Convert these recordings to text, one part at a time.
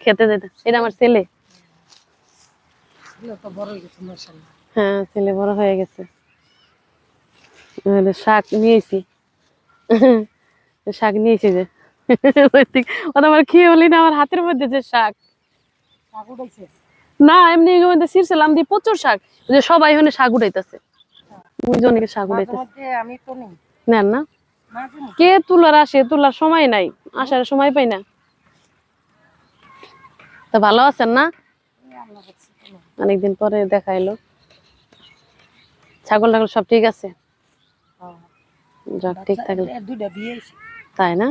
খেতে যেতে। এটা আমার ছেলে। হ্যাঁ ছেলে বড় হয়ে গেছে। শাক নিয়েছি। শাক নিয়েছি যে ওটা আমার খেয়ে বলি না, আমার হাতের মধ্যে যে শাক। না এমনি ছিঁড়ছিলাম দিয়ে প্রচুর শাক, যে সবাই এখানে শাক উঠাইতেছে, দুইজনকে শাক উঠাইতেছে। নেন না, কে তুলার আসে, তুলার সময় নাই, আসার সময় পাই না। তো ভালো আছেন না? অনেকদিন পরে দেখা এলো। ছাগল টাগল সব ঠিক আছে? যাক ঠিক থাকলে। তাই না?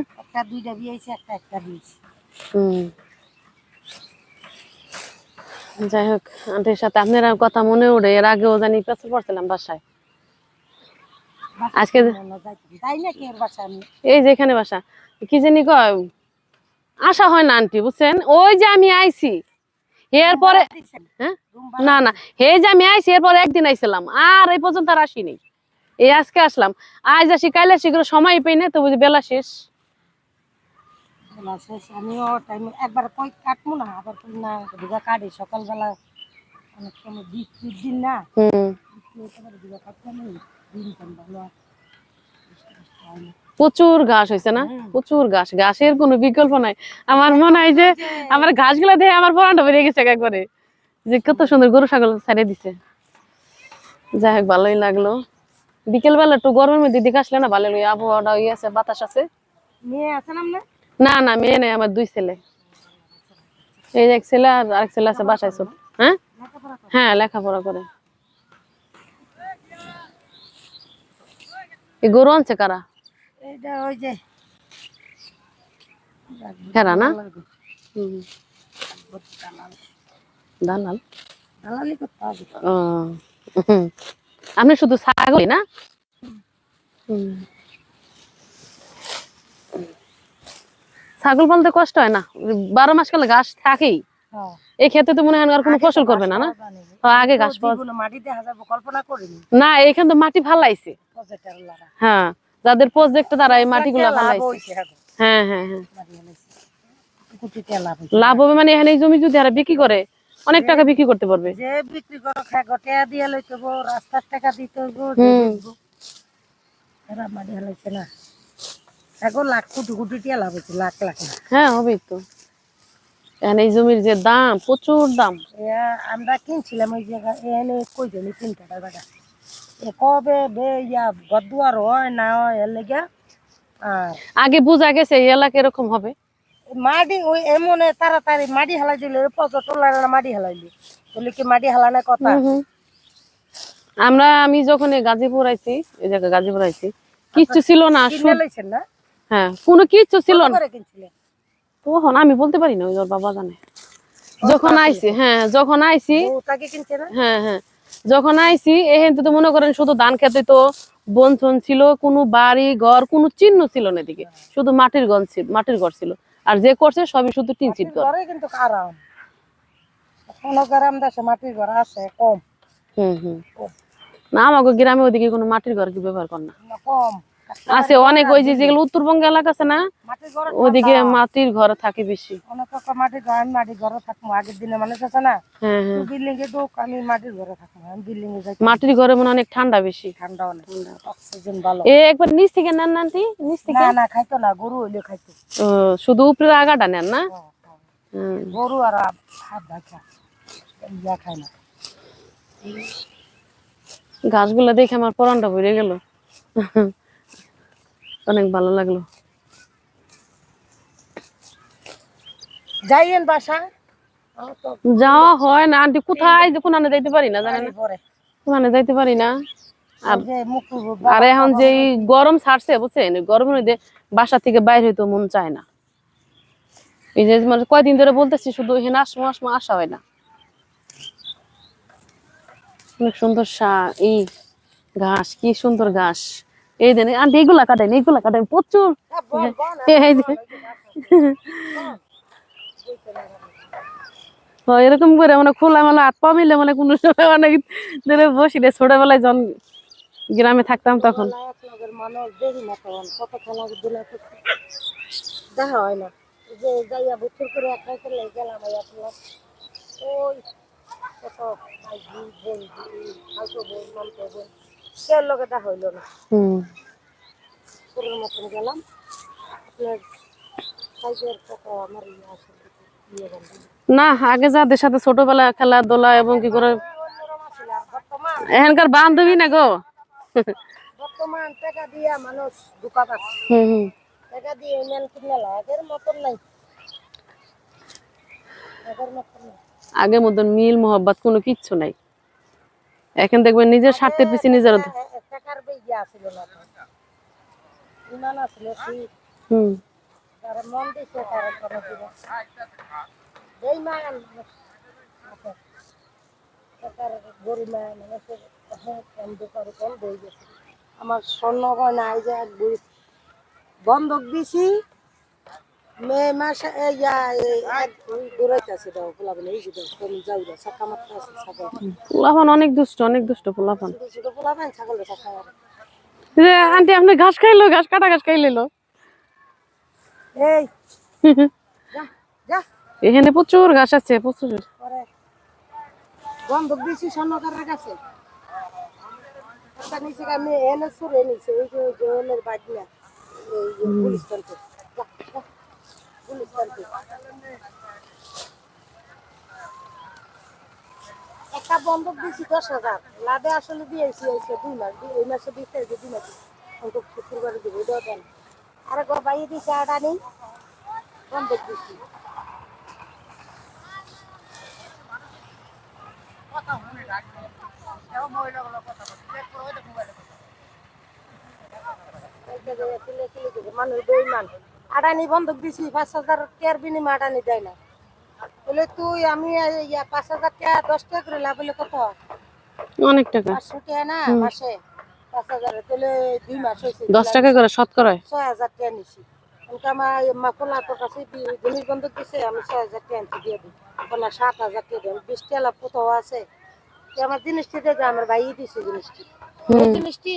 যাই হোক, আন্টির সাথে আপনার কথা মনে উঠে, এর আগেও জানি পেছন পড়ছিলাম বাসায়। আজকে এই যে এখানে বাসা, কি জানি কয় আসা হয় না আন্টি, বুঝছেন? ওই যে আমি আইছি এরপরে, হ্যাঁ না না, হে যে আমি আইছি এরপরে একদিন আইছিলাম, আর এই পর্যন্ত আর আসিনি। এই আজকে আসলাম, আজ আসি কাল আসি করে সময় পাই না, তো বুঝি বেলা শেষ। আমিও টাইম একবার কই কাটবো না, আবার কই না দুগা কাটে সকালবেলা, অনেক সময় বৃষ্টির দিন না, দুগা কাটলাম দিন ভালো। প্রচুর ঘাস হয়েছে না, প্রচুর ঘাস, ঘাসের কোনো বিকল্প নাই। আমার মনে হয় যে আমার ঘাসগুলো দেখে আমার পরানটা বেরিয়ে গেছে একবারে, যে কত সুন্দর গরু ছাগল ছাড়িয়ে দিছে। যাই হোক ভালোই লাগলো। বিকেল বেলা একটু গরমের মধ্যে দিকে আসলে না ভালো লাগে, আবহাওয়াটা ইয়ে আছে, বাতাস আছে। মেয়ে আছে না? না না মেয়ে নেই, আমার দুই ছেলে। এই যে এক ছেলে আর আরেক ছেলে আছে বাসায় ছোট। হ্যাঁ হ্যাঁ লেখাপড়া করে। এই গরু আনছে কারা? এইটা ওই যে হেরা না, দালাল। দালালি করতে হবে। ও আপনি শুধু ছাগলই না? ছাগল পালতে কষ্ট হয় না, 12 মাস কালে ঘাস থাকেই। এই ক্ষেত্রে তো মনে হয় আর কোনো ফসল করবে না। না আগে ঘাস না, এখানে তো মাটি ফালাইছে। হ্যাঁ যাদের প্রজেক্ট তারা এই মাটিগুলো ফালাইছে। হ্যাঁ হ্যাঁ হ্যাঁ লাভ হবে, মানে এখানে জমি যদি আর বিক্রি করে অনেক টাকা বিক্রি করতে পারবে। যে বিক্রি করে টাকা দিয়ে লইতে হবে, রাস্তার টাকা দিতে হবে, এরা মাটি হালাইছে না। এখন লাখ কোটি কোটি টাকা লাভ হচ্ছে, লাখ লাখ। হ্যাঁ হবেই তো, এখানে এই জমির যে দাম, প্রচুর দাম। আমরা কিনছিলাম ওই জায়গা, এখানে কই জমি 3 টাকার বাগা, কবে গদুয়ার হয় না হয় এর লেগে। আগে বোঝা গেছে এই এলাকা এরকম হবে। মাটি ওই এমন তাড়াতাড়ি মাটি হালাই দিলে, পর্যটন মাটি হালাইলি বলে কি মাটি হালানোর কথা। আমি যখন গাজীপুর আইছি, এই জায়গা গাজীপুর আইছি, কিচ্ছু ছিল না। হ্যাঁ কোনো কিচ্ছু ছিল না তখন, আমি বলতে পারি না, ওই ওর বাবা জানে। যখন আইছি, হ্যাঁ যখন আইছি, হ্যাঁ হ্যাঁ যখন আইছি এখান তো মনে করেন শুধু ধান খেতে, তো বন চন ছিল, কোনো বাড়ি ঘর কোনো চিহ্ন ছিল না এদিকে, শুধু মাটির ঘর ছিল। আর যে করছে সবই শুধু টিন চিট ঘর। কিন্তু আরাম মাটির ঘর আছে কম। না আমাকে গ্রামে ওদিকে কোনো মাটির ঘর কি ব্যবহার কর না, কম আছে অনেক। ওই যে যেগুলো উত্তরবঙ্গ এলাকা আছে না, ওদিকে মাটির ঘর থাকে বেশি। মাটির ঘরে থাকবো, আগের দিনে মানুষ আছে না বিল্ডিং এ দোক, আমি মাটির ঘরে থাকবো, বিল্ডিং এ যাই। মাটির ঘরে মনে অনেক ঠান্ডা বেশি, ঠান্ডা অনেক, অক্সিজেন ভালো। একবার নিচ থেকে নেন না আন্টি, নিচ থেকে? না খাইতো না, গরু হইলে খাইতো। শুধু উপরে আগাটা নেন না? গরু আর হাত ভাজা ইয়া খায় না। ঘাসগুলো দেখে আমার পরানটা ভরে গেল, অনেক ভালো লাগলো। যাইয়েন বাসা যাওয়া হয় না আন্টি, কোথায় যে কোন যাইতে পারি না, জানেন না কোন যাইতে পারি না। আর এখন যে গরম ছাড়ছে বুঝছেন, গরমের মধ্যে বাসা থেকে বাইরে হইতে মন চায় না। এই যে মানে কয়দিন ধরে বলতেছি শুধু এখানে আসমো আসমো, আসা হয় না। অনেক সুন্দর এই ঘাস, কি সুন্দর ঘাস। এই দেন আন্টি, এইগুলা কাটেন, এইগুলা কাটেন প্রচুর। এরকম করে মানে খোলা মেলা হাত পা মিলে, মানে কোনো সময় অনেক ধরে বসি রে, ছোটবেলায় যখন গ্রামে থাকতাম তখন। দেখা হয় না, যে যাইয়া বছর করে এক রাইতে লেগে গেলাম আপনার ওই কত ভাই বোন হালতো বোন মামতো বোন কেউ লোকে দেখা হইলো না পুরোর মতন গেলাম আপনার সাইজের কত আমার ইয়ে আসলে ইয়ে বন্ধু না আগে যাদের সাথে ছোটবেলা খেলাধুলা এবং কি করে অন্যরকম ছিল আর বর্তমান এখানকার বান্ধবী না গো। বর্তমান টাকা দিয়া মানুষ দুকা পাচ্ছে হুম হুম। টাকা দিয়ে মেন কিনে আগের মতন নাই আগের মতন নাই আগের মতন মিল মোহব্বত কোনো কিচ্ছু নাই। এখন দেখবেন নিজের স্বার্থের পিছে নিজের টাকার ইয়ে আসছিল না ইমান আসলে ঠিক হুম তারা মন দিছে তারা করে দিবে বেইমান টাকার গরিমা মানুষের অন্ধকার কম হয়ে গেছে আমার স্বর্ণ গয়না এই যে বন্ধক দিছি মে মাসে দৌড়াইতেছে দাও পোলা বলে এই যে দাও তুমি যাও দাও চাকা মারতে আছে ছাগল পোলাপান অনেক দুষ্ট পোলাপান। ছোট ছোট পোলা পান ছাগলের চাকা মারে যে আন্টি আপনি ঘাস খাইলো ঘাস কাটা ঘাস খাইলো। এই যা যা এখানে প্রচুর ঘাস আছে প্রচুর। পরে বন্ধক দিছি স্বর্ণকারের কাছে একটা নিচে আমি এনে সুরে নিছে ওই যে জয়েলের বাজনা এই যে পুলিশ কান্তে যা যা পুলিশ কান্তে একটা বন্ধক দিছি 10,000 লাভে আসলে দিয়েছি এসে 2 মাস এই মাসে দিতে যে 2 মাস বন্ধক শুক্রবারে দিব দেন আরে গো ভাই দিছে আটা নেই বন্ধক দিছি মানুষ বেইমান আড়ানি বন্ধক দিছি 5,000 টাকার বিনিময়ে আড়ানি দেয় না বলে তুই আমি 5,000 টাকা 10 টাকা করে লাভ হলে কত অনেক টাকা 500 টাকা না মাসে 5,000 তাহলে 2 মাস হয়েছে 10 টাকা করে শতকরা 6,000 টাকা নিছি আমার মাকুলা তোর কাছে জিনিস বন্ধক দিছে আমি 6,000 টাকা আনছি দিয়ে দিই বলা 7,000 টাকা দেন 20 টাকা লাভ কোথাও আছে আমার জিনিসটি দেখে আমার ভাই দিছে জিনিসটি এই জিনিসটি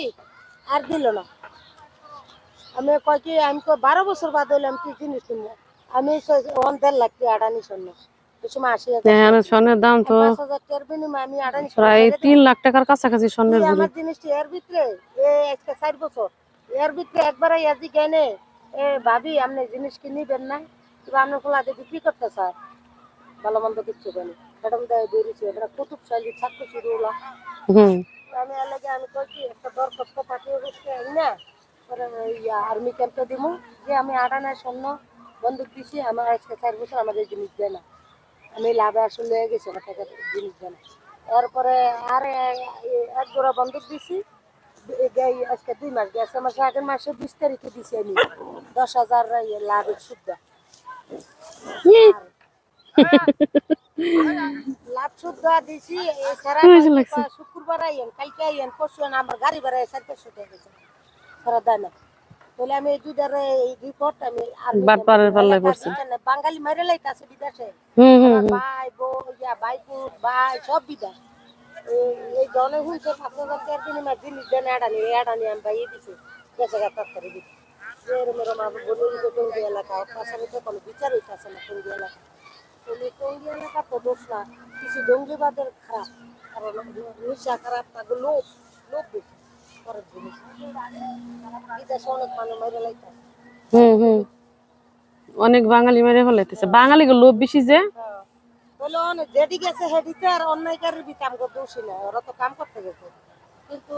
আর দিল না আমি কয় কি আমি 12 বছর বাদ হইলে আমি কি জিনিস কিনবো আমি 1.5 লাখ টাকা আড়ানি স্বর্ণ ওই সময় 80,000 স্বর্ণের দাম তো 5,000 টাকার বিনিময়ে আমি আড়ানি প্রায় 3 লাখ টাকার কাছাকাছি স্বর্ণের ঘড়ি। আমার জিনিসটি এর ভিতরে আজকে 4 বছর এর ভিতরে একবারে ইয়াদি কেনে ভাবি আপনি জিনিস কি নিবেন না কিংবা আপনার খোলা দিয়ে বিক্রি করতে স্যার ভালো মন্দ কিচ্ছু কেন ম্যাডাম দেয় বেরিয়েছে এটা কুতুবশালী ছাত্র শুরু হলো আমি এলাকায় আমি কই কি একটা দরখাস্ত পাঠিয়ে বসতে না পরে আর্মি ক্যাম্পে দিমু যে আমি আড়ানায় স্বর্ণ বন্দুক দিছি আমার আজকে 4 বছর আমাদের জিনিস দেয় না আমি লাভে আসলে লয়ে গেছি আমার টাকার জিনিস দেয় না এরপরে আর এক জোড়া বন্দুক দিছি আজকে 2 মাস গেছে মাসে আগের মাসে 20 তারিখে দিছি আমি 10,000 লাভের সুদ লাভ সুদ দিছি এছাড়া শুক্রবার আইয়েন কালকে আইয়েন পরশু আমার গাড়ি ভাড়া 400 টাকা গেছে সারা দেয় না বলে আমি এই দুইটার এই রিপোর্ট আমি বাটপাড়ের পাল্লায় পড়ছে বাঙালি মাইরে লাইতাছে বিদেশে ভাই বউ ভাই পুত ভাই সব বিদেশ এই জনে হুঁচে 5,000 টাকার বিনিময়ে জিনিস দেন আড়ানি আমি ভাই দিছি বেঁচে গা তাড়াতাড়ি দিচ্ছি এরম আমার বলে দিতে টঙ্গি এলাকা পাশাপাশি কোনো বিচার হইতেছে না টঙ্গি এলাকা টঙ্গি এলাকা তো দোষ না কিছু জঙ্গিবাদের খারাপ কারণ নিশা খারাপ তাদের লোভ লোভ বেশি পরের জিনিস বিদেশে অনেক মানুষ মাইরে লাইতাছে অনেক বাঙালি মেরে ফেলাইতেছে বাঙালি লোভ বেশি যে বলে অনেক যেদি গেছে হেদিতে আর অন্যায়কারীর বিতাম দোষী না ওরা তো কাম করতে গেছে কিন্তু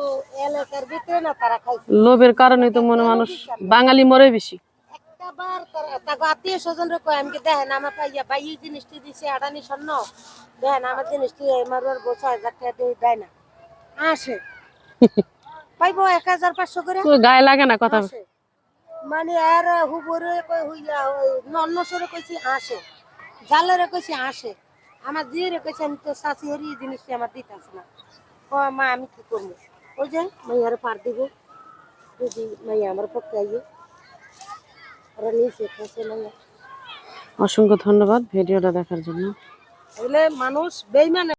এলাকার ভিতরে না তারা খাইছে লোভের কারণে তো মনে মানুষ বাঙালি মরে বেশি একটাবার তার আত্মীয় স্বজন রে কয় আমি দেখেন আমার পাইয়া ভাই এই জিনিসটি দিছে আড়ানি স্বর্ণ দেখেন আমার জিনিসটি মারুয়ার 6,000 টাকা দিয়ে দেয় না আসে পাইবো 1,500 করে গায়ে লাগে না কথা মানে আর হুবরে কই হইয়া অন্য সরে কইছি আসে জালেরে কইছি আসে আমার জিরে কইছি আমি তো শাশি হরি জিনিসটি আমার দিতাছে না কয় মা আমি কি করবো ওই যে মাইয়ার পার দিব যদি মাইয়া আমার পক্ষে আইয়ে ওরা নিচে খাচ্ছে মাইয়া অসংখ্য ধন্যবাদ ভিডিওটা দেখার জন্য মানুষ বেইমান